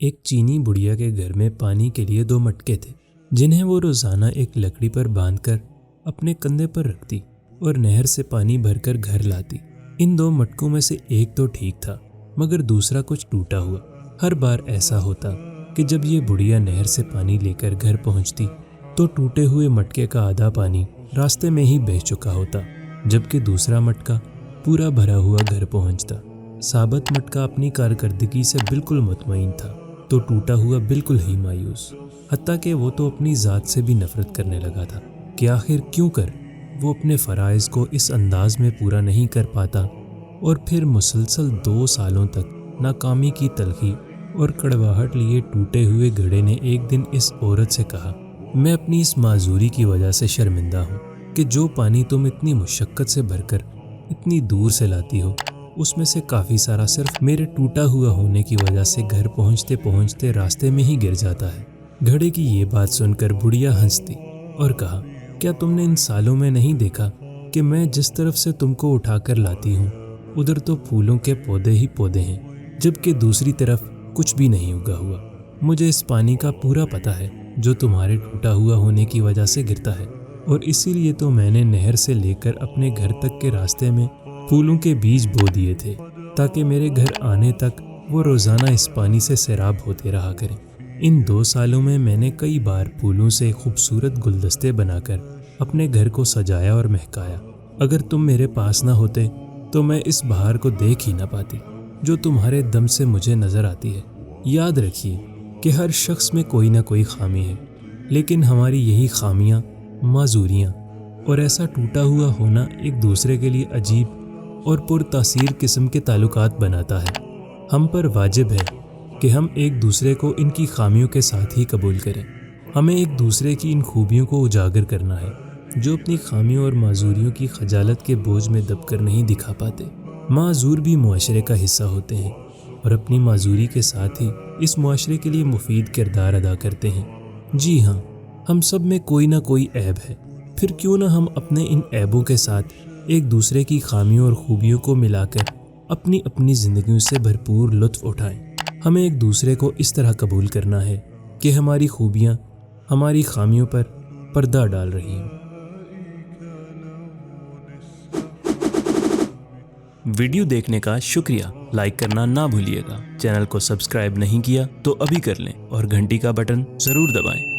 एक चीनी बुढ़िया के घर में पानी के लिए 2 मटके थे, जिन्हें वो रोजाना एक लकड़ी पर बांधकर अपने कंधे पर रखती और नहर से पानी भरकर घर लाती। इन 2 मटकों में से एक तो ठीक था, मगर दूसरा कुछ टूटा हुआ। हर बार ऐसा होता कि जब ये बुढ़िया नहर से पानी लेकर घर पहुंचती तो टूटे हुए मटके का आधा पानी रास्ते में ही बह चुका होता, जबकि दूसरा मटका पूरा भरा हुआ घर पहुंचता। साबित मटका अपनी कारकर्दगी से बिल्कुल मुतमईन था तो टूटा हुआ बिल्कुल ही मायूस, हत्ता कि वो तो अपनी ज़ात से भी नफरत करने लगा था कि आखिर क्यों कर वो अपने फ़राइज़ को इस अंदाज में पूरा नहीं कर पाता। और फिर मुसलसल 2 सालों तक नाकामी की तलखी और कड़वाहट लिए टूटे हुए घड़े ने एक दिन इस औरत से कहा, मैं अपनी इस माजूरी की वजह से शर्मिंदा हूँ कि जो पानी तुम इतनी मुशक्क़त से भरकर इतनी दूर से लाती हो, उसमें से काफ़ी सारा सिर्फ मेरे टूटा हुआ होने की वजह से घर पहुँचते पहुँचते रास्ते में ही गिर जाता है। घड़े की ये बात सुनकर बुढ़िया हंसती और कहा, क्या तुमने इन सालों में नहीं देखा कि मैं जिस तरफ से तुमको उठाकर लाती हूँ उधर तो फूलों के पौधे ही पौधे हैं, जबकि दूसरी तरफ कुछ भी नहीं उगा हुआ। मुझे इस पानी का पूरा पता है जो तुम्हारे टूटा हुआ होने की वजह से गिरता है, और इसीलिए तो मैंने नहर से लेकर अपने घर तक के रास्ते में फूलों के बीज बो दिए थे, ताकि मेरे घर आने तक वो रोज़ाना इस पानी से सैराब होते रहा करें। इन 2 सालों में मैंने कई बार फूलों से खूबसूरत गुलदस्ते बनाकर अपने घर को सजाया और महकाया। अगर तुम मेरे पास ना होते तो मैं इस बहार को देख ही ना पाती जो तुम्हारे दम से मुझे नज़र आती है। याद रखिए कि हर शख्स में कोई ना कोई खामी है, लेकिन हमारी यही खामियां, माजूरियां और ऐसा टूटा हुआ होना एक दूसरे के लिए अजीब और पुरतासीर किस्म के ताल्लुकात बनाता है। हम पर वाजिब है कि हम एक दूसरे को इनकी खामियों के साथ ही कबूल करें। हमें एक दूसरे की इन खूबियों को उजागर करना है जो अपनी खामियों और माजूरियों की खजालत के बोझ में दबकर नहीं दिखा पाते। माजूर भी मुआशरे का हिस्सा होते हैं और अपनी माजूरी के साथ ही इस मुआशरे के लिए मुफीद किरदार अदा करते हैं। जी हाँ, हम सब में कोई ना कोई ऐब है, फिर क्यों ना हम अपने इन ऐबों के साथ एक दूसरे की खामियों और खूबियों को मिलाकर अपनी अपनी ज़िंदगियों से भरपूर लुत्फ़ उठाएं। हमें एक दूसरे को इस तरह कबूल करना है कि हमारी खूबियाँ हमारी खामियों पर पर्दा डाल रही हैं। वीडियो देखने का शुक्रिया। लाइक करना ना भूलिएगा। चैनल को सब्सक्राइब नहीं किया तो अभी कर लें और घंटी का बटन ज़रूर दबाएं।